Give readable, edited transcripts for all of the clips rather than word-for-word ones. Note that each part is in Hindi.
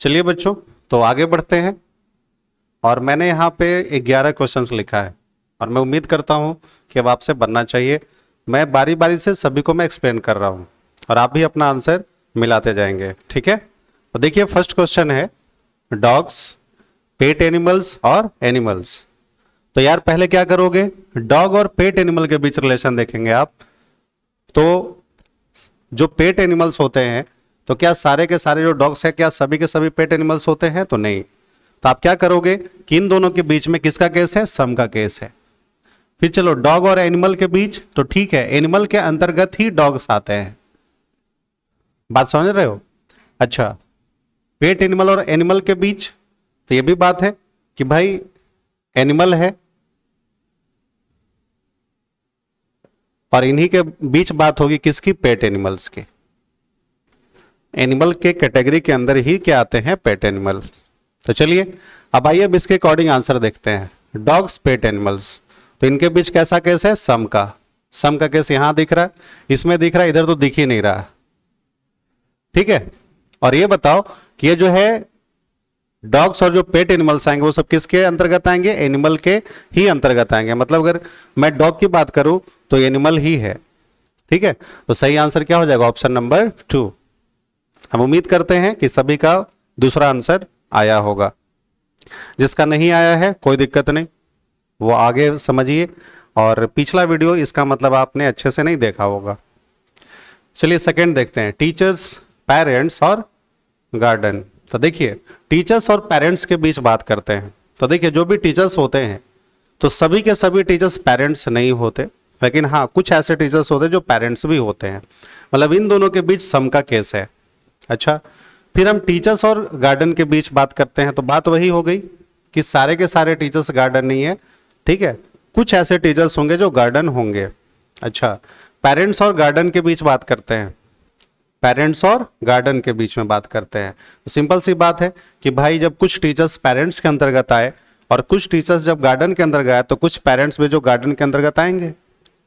चलिए बच्चों, तो आगे बढ़ते हैं। और मैंने यहाँ पे 11 क्वेश्चंस लिखा है और मैं उम्मीद करता हूँ कि अब आपसे बनना चाहिए। मैं बारी बारी से सभी को मैं एक्सप्लेन कर रहा हूँ और आप भी अपना आंसर मिलाते जाएंगे, ठीक है। तो देखिए फर्स्ट क्वेश्चन है डॉग्स, पेट एनिमल्स और एनिमल्स। तो यार पहले क्या करोगे, डॉग और पेट एनिमल के बीच रिलेशन देखेंगे आप। तो जो पेट एनिमल्स होते हैं, तो क्या सारे के सारे जो डॉग्स हैं क्या सभी के सभी पेट एनिमल्स होते हैं? तो नहीं। तो आप क्या करोगे कि इन दोनों के बीच में किसका केस है? सम का केस है। फिर चलो डॉग और एनिमल के बीच, तो ठीक है एनिमल के अंतर्गत ही डॉग्स आते हैं। बात समझ रहे हो? अच्छा, पेट एनिमल और एनिमल के बीच, तो ये भी बात है कि भाई एनिमल है और इन्हीं के बीच बात होगी किसकी? पेट एनिमल्स की। एनिमल के कैटेगरी के अंदर ही क्या आते हैं? Pet animal. तो चलिए अब आइए अब इसके अकॉर्डिंग आंसर देखते हैं। डॉग्स, पेट एनिमल्स, तो इनके बीच कैसा केस है? सम का। सम का केस यहां दिख रहा है, इसमें दिख रहा है, इधर तो दिख ही नहीं रहा, ठीक है। और ये बताओ कि ये जो है डॉग्स और जो पेट एनिमल्स आएंगे वो सब किसके अंतर्गत आएंगे? एनिमल के ही अंतर्गत आएंगे। मतलब अगर मैं डॉग की बात करूं तो एनिमल ही है, ठीक है। तो सही आंसर क्या हो जाएगा? Option number 2। हम उम्मीद करते हैं कि सभी का दूसरा आंसर आया होगा। जिसका नहीं आया है कोई दिक्कत नहीं, वो आगे समझिए। और पिछला वीडियो इसका मतलब आपने अच्छे से नहीं देखा होगा। चलिए सेकंड देखते हैं, टीचर्स, पेरेंट्स और गार्डन। तो देखिए टीचर्स और पेरेंट्स के बीच बात करते हैं। तो देखिए जो भी टीचर्स होते हैं तो सभी के सभी टीचर्स पेरेंट्स नहीं होते, लेकिन हाँ कुछ ऐसे टीचर्स होते हैं जो पेरेंट्स भी होते हैं। मतलब इन दोनों के बीच सम का केस है। अच्छा, फिर हम टीचर्स और गार्डन के बीच बात करते हैं। तो बात वही हो गई कि सारे के सारे टीचर्स गार्डन नहीं है, ठीक है, कुछ ऐसे टीचर्स होंगे जो गार्डन होंगे। अच्छा, पेरेंट्स और गार्डन के बीच बात करते हैं। पेरेंट्स और गार्डन के बीच में बात करते हैं। तो सिंपल सी बात है कि भाई जब कुछ टीचर्स पेरेंट्स के अंतर्गत आए और कुछ टीचर्स जब गार्डन के अंतर्गत आए तो कुछ पेरेंट्स भी जो गार्डन के अंतर्गत आएंगे,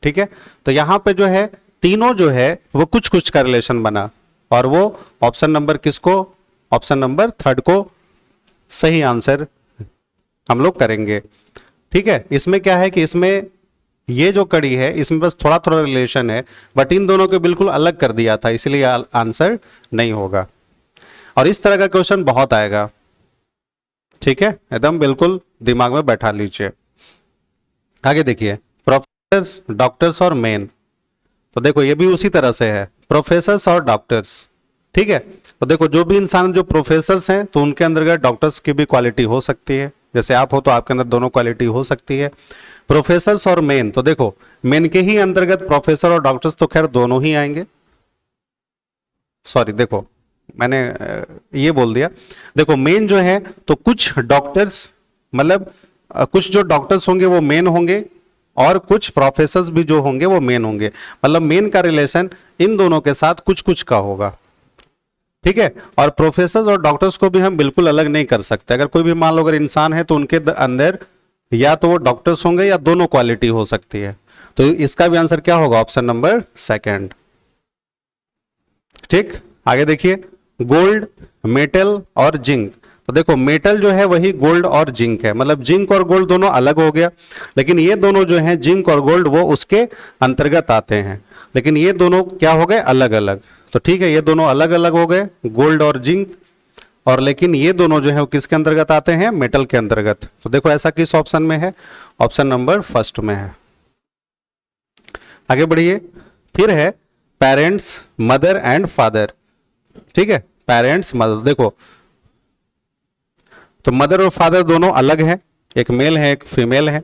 ठीक है। तो यहां पे जो है तीनों जो है वो कुछ कुछ का रिलेशन बना और वो ऑप्शन नंबर किसको? ऑप्शन नंबर 3 को सही आंसर हम लोग करेंगे, ठीक है। इसमें क्या है कि इसमें ये जो कड़ी है इसमें बस थोड़ा थोड़ा रिलेशन है, बट इन दोनों को बिल्कुल अलग कर दिया था, इसलिए आंसर नहीं होगा। और इस तरह का क्वेश्चन बहुत आएगा, ठीक है, एकदम बिल्कुल दिमाग में बैठा लीजिए। आगे देखिए, प्रोफेसर्स, डॉक्टर्स और मेन। तो देखो ये भी उसी तरह से है, प्रोफेसर्स और डॉक्टर्स, ठीक है। तो देखो जो भी इंसान जो प्रोफेसर्स हैं तो उनके अंतर्गत डॉक्टर्स की भी क्वालिटी हो सकती है। जैसे आप हो तो आपके अंदर दोनों क्वालिटी हो सकती है। प्रोफेसर्स और मेन, तो देखो मेन के ही अंतर्गत प्रोफेसर और डॉक्टर्स तो खैर दोनों ही आएंगे। सॉरी देखो मैंने ये बोल दिया। देखो मेन जो है तो कुछ डॉक्टर्स, मतलब कुछ जो डॉक्टर्स होंगे वो मेन होंगे और कुछ प्रोफेसर्स भी जो होंगे वो मेन होंगे। मतलब मेन का रिलेशन इन दोनों के साथ कुछ कुछ का होगा, ठीक है। और प्रोफेसर्स और डॉक्टर्स को भी हम बिल्कुल अलग नहीं कर सकते। अगर कोई भी मान लो अगर इंसान है तो उनके अंदर या तो वो डॉक्टर्स होंगे या दोनों क्वालिटी हो सकती है। तो इसका भी आंसर क्या होगा? ऑप्शन नंबर 2, ठीक। आगे देखिए, गोल्ड, मेटल और जिंक। तो देखो मेटल जो है वही गोल्ड और जिंक है, मतलब जिंक और गोल्ड दोनों अलग हो गया, लेकिन ये दोनों जो हैं जिंक और गोल्ड वो उसके अंतर्गत आते हैं, लेकिन ये दोनों क्या हो गए? अलग अलग। तो ठीक है ये दोनों अलग अलग हो गए, गोल्ड और जिंक, और लेकिन ये दोनों जो है वो किसके अंतर्गत आते हैं? मेटल के अंतर्गत। तो देखो ऐसा किस ऑप्शन में है? ऑप्शन नंबर 1 में है। आगे बढ़िए, फिर है पेरेंट्स, मदर एंड फादर, ठीक है। पेरेंट्स, मदर, देखो तो मदर और फादर दोनों अलग हैं, एक मेल है एक फीमेल है,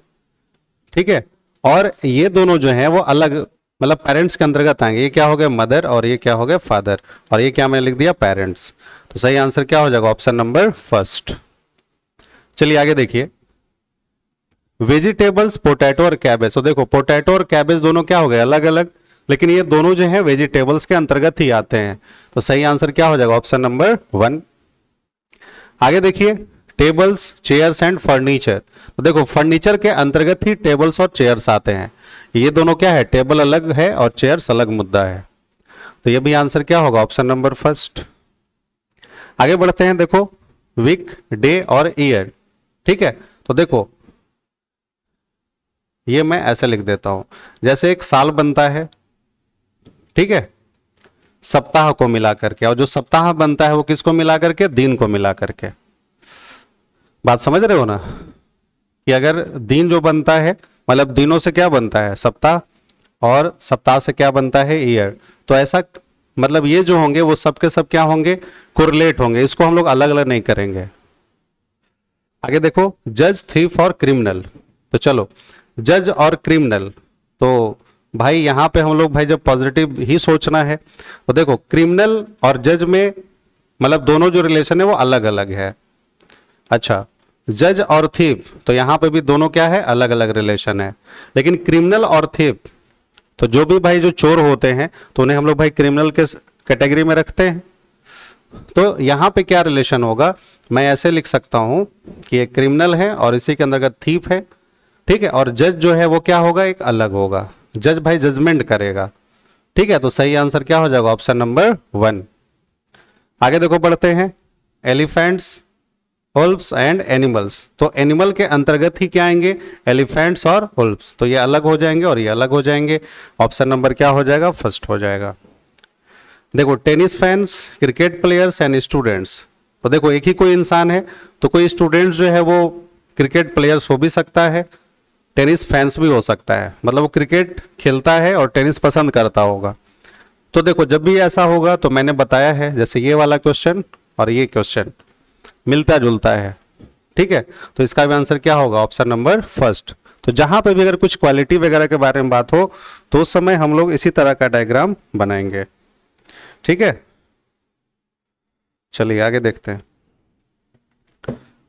ठीक है। और ये दोनों जो हैं वो अलग, मतलब पेरेंट्स के अंतर्गत आएंगे। ये क्या हो गया? मदर, और ये क्या हो गया? फादर, और ये क्या मैंने लिख दिया? पेरेंट्स। तो सही आंसर क्या हो जाएगा? Option number 1। चलिए आगे देखिए, वेजिटेबल्स, पोटैटो और कैबेज। तो देखो पोटैटो और कैबेज दोनों क्या हो गए? अलग अलग, लेकिन ये दोनों जो है वेजिटेबल्स के अंतर्गत ही आते हैं। तो सही आंसर क्या हो जाएगा? Option number 1। आगे देखिए, टेबल्स, चेयर्स एंड फर्नीचर। तो देखो फर्नीचर के अंतर्गत ही टेबल्स और चेयर्स आते हैं। ये दोनों क्या है? टेबल अलग है और चेयर्स अलग मुद्दा है। तो ये भी आंसर क्या होगा? Option number 1। आगे बढ़ते हैं, देखो वीक, डे और ईयर। ठीक है, तो देखो ये मैं ऐसे लिख देता हूं, जैसे एक साल बनता है, ठीक है, सप्ताह को मिला करके, और जो सप्ताह बनता है वो किसको मिला करके, दिन को मिला करके। बात समझ रहे हो ना, कि अगर दिन जो बनता है, मतलब दिनों से क्या बनता है, सप्ताह, और सप्ताह से क्या बनता है, ईयर। तो ऐसा मतलब ये जो होंगे वो सब के सब क्या होंगे, कोरिलेट होंगे, इसको हम लोग अलग अलग नहीं करेंगे। आगे देखो, जज, थीफ और क्रिमिनल। तो चलो जज और क्रिमिनल, तो भाई यहां पे हम लोग भाई जब पॉजिटिव ही सोचना है, तो देखो क्रिमिनल और जज में मतलब दोनों जो रिलेशन है वो अलग अलग है। अच्छा, जज और थीफ, तो यहां पे भी दोनों क्या है, अलग अलग रिलेशन है। लेकिन क्रिमिनल और थीफ, तो जो भी भाई जो चोर होते हैं तो उन्हें हम लोग भाई क्रिमिनल के कैटेगरी में रखते हैं। तो यहां पे क्या रिलेशन होगा, मैं ऐसे लिख सकता हूं कि एक क्रिमिनल है और इसी के अंतर्गत थीफ है, ठीक है, और जज जो है वो क्या होगा, एक अलग होगा, जज भाई जजमेंट करेगा। ठीक है, तो सही आंसर क्या हो जाएगा, ऑप्शन नंबर 1। आगे देखो बढ़ते हैं, एलिफेंट्स, वुल्व्स एंड एनिमल्स। तो एनिमल के अंतर्गत ही क्या आएंगे, एलिफेंट्स और वुल्व्स, तो ये अलग हो जाएंगे और ये अलग हो जाएंगे। ऑप्शन नंबर क्या हो जाएगा, फर्स्ट हो जाएगा। देखो tennis fans, cricket players and students, तो देखो एक ही कोई इंसान है, तो कोई स्टूडेंट जो है वो क्रिकेट प्लेयर्स हो भी सकता है, टेनिस फैंस भी हो सकता है, मतलब वो क्रिकेट खेलता है और टेनिस पसंद करता होगा। तो देखो जब भी ऐसा होगा तो मैंने बताया है, जैसे ये वाला क्वेश्चन और ये क्वेश्चन मिलता जुलता है, ठीक है, तो इसका भी आंसर क्या होगा, ऑप्शन नंबर फर्स्ट। तो जहां पे भी अगर कुछ क्वालिटी वगैरह के बारे में बात हो तो उस समय हम लोग इसी तरह का डायग्राम बनाएंगे। ठीक है, चलिए आगे देखते हैं।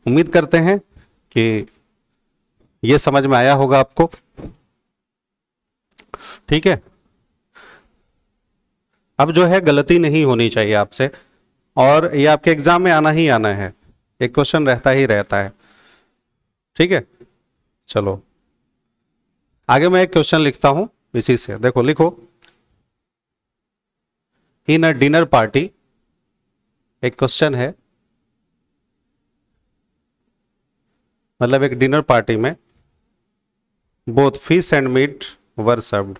उम्मीद करते हैं कि ये समझ में आया होगा आपको। ठीक है, अब जो है गलती नहीं होनी चाहिए आपसे, और ये आपके एग्जाम में आना ही आना है, एक क्वेश्चन रहता ही रहता है। ठीक है, चलो आगे मैं एक क्वेश्चन लिखता हूं इसी से, देखो लिखो, इन अ डिनर पार्टी, एक क्वेश्चन है, मतलब एक डिनर पार्टी में both fish and meat were served,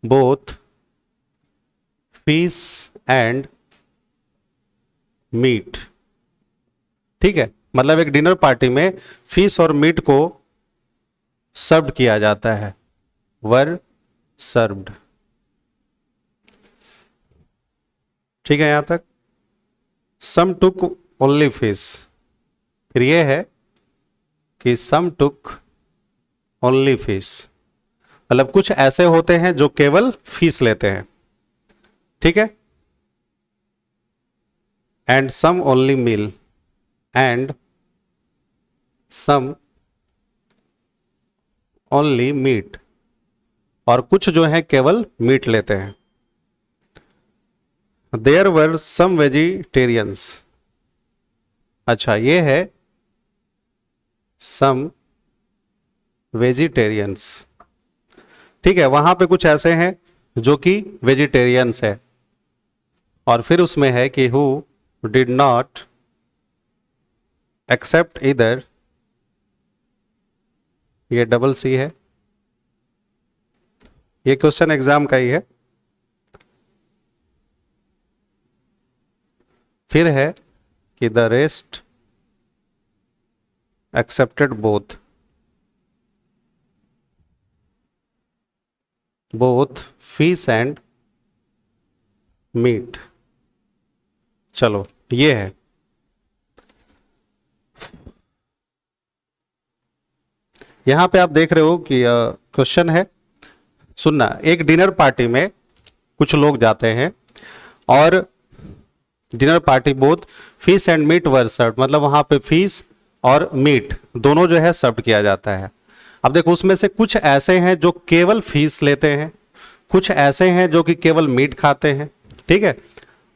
both fish and meat. ठीक है, मतलब एक डिनर पार्टी में फिश और मीट को सर्व्ड किया जाता है, वर सर्व्ड। ठीक है, यहां तक सम टुक ओनली फिश, फिर यह है कि सम टुक ओनली फिश, मतलब कुछ ऐसे होते हैं जो केवल फिश लेते हैं, ठीक है, and some only meal, and some only meat, और कुछ जो है केवल मीट लेते हैं। देयर वर सम वेजिटेरियंस, अच्छा ये है सम वेजिटेरियंस, ठीक है, वहां पे कुछ ऐसे हैं जो कि वेजिटेरियंस है, और फिर उसमें है कि हु डिड नॉट एक्सेप्ट इधर, ये डबल सी है, ये क्वेश्चन एग्जाम का ही है। फिर है कि the rest accepted both, both fish and meat. चलो ये है, यहां पे आप देख रहे हो कि क्वेश्चन है, सुनना, एक डिनर पार्टी में कुछ लोग जाते हैं और dinner party both fish and meat were served, मतलब वहां पे फिश और मीट दोनों जो है सर्व किया जाता है। अब देखो उसमें से कुछ ऐसे हैं जो केवल फिश लेते हैं, कुछ ऐसे हैं जो कि केवल मीट खाते हैं, ठीक है,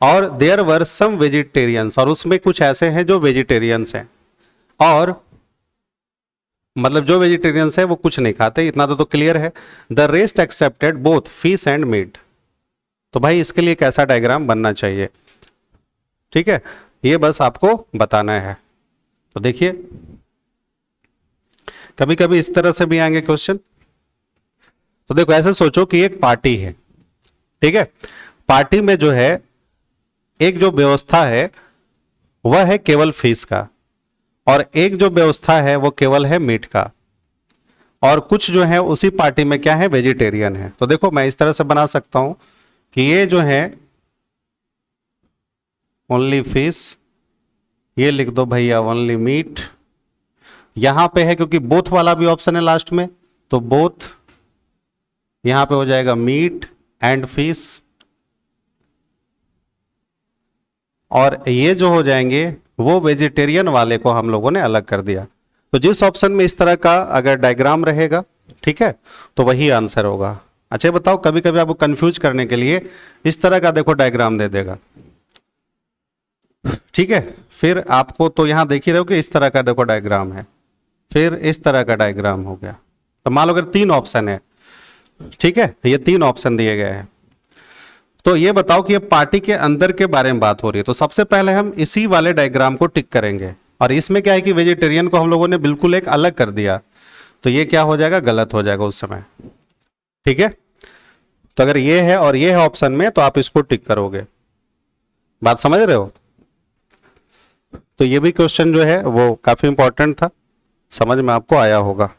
और देयर वर सम वेजिटेरियंस, और उसमें कुछ ऐसे हैं जो वेजिटेरियंस हैं, और मतलब जो वेजिटेरियंस है वो कुछ नहीं खाते, इतना तो क्लियर है। The rest accepted both fish and meat, तो भाई इसके लिए कैसा डायग्राम बनना चाहिए, ठीक है, ये बस आपको बताना है। तो देखिए कभी कभी इस तरह से भी आएंगे क्वेश्चन। तो देखो ऐसे सोचो कि एक पार्टी है, ठीक है, पार्टी में जो है एक जो व्यवस्था है वह है केवल फीस का, और एक जो व्यवस्था है वो केवल है मीट का, और कुछ जो है उसी पार्टी में क्या है, वेजिटेरियन है। तो देखो मैं इस तरह से बना सकता हूं कि ये जो है ओनली फिश, ये लिख दो भैया ओनली मीट, यहां पे है क्योंकि बोथ वाला भी ऑप्शन है लास्ट में, तो बोथ यहां पे हो जाएगा मीट एंड फिश, और ये जो हो जाएंगे वो वेजिटेरियन वाले को हम लोगों ने अलग कर दिया। तो जिस ऑप्शन में इस तरह का अगर डायग्राम रहेगा, ठीक है, तो वही आंसर होगा। अच्छा बताओ, कभी कभी आपको कंफ्यूज करने के लिए इस तरह का देखो डायग्राम दे देगा, ठीक है, फिर आपको तो यहां देख ही रहे हो कि इस तरह का देखो डायग्राम है, फिर इस तरह का डायग्राम हो गया। तो मान लो अगर 3 ऑप्शन है, ठीक है, ये 3 ऑप्शन दिए गए हैं, तो ये बताओ कि ये पार्टी के अंदर के बारे में बात हो रही है। तो सबसे पहले हम इसी वाले डायग्राम को टिक करेंगे, और इसमें क्या है कि वेजिटेरियन को हम लोगों ने बिल्कुल एक अलग कर दिया, तो ये क्या हो जाएगा, गलत हो जाएगा उस समय, ठीक है। तो अगर ये है और ये है ऑप्शन में, तो आप इसको टिक करोगे। बात समझ रहे हो? तो ये भी क्वेश्चन जो है वो काफी इंपॉर्टेंट था, समझ में आपको आया होगा।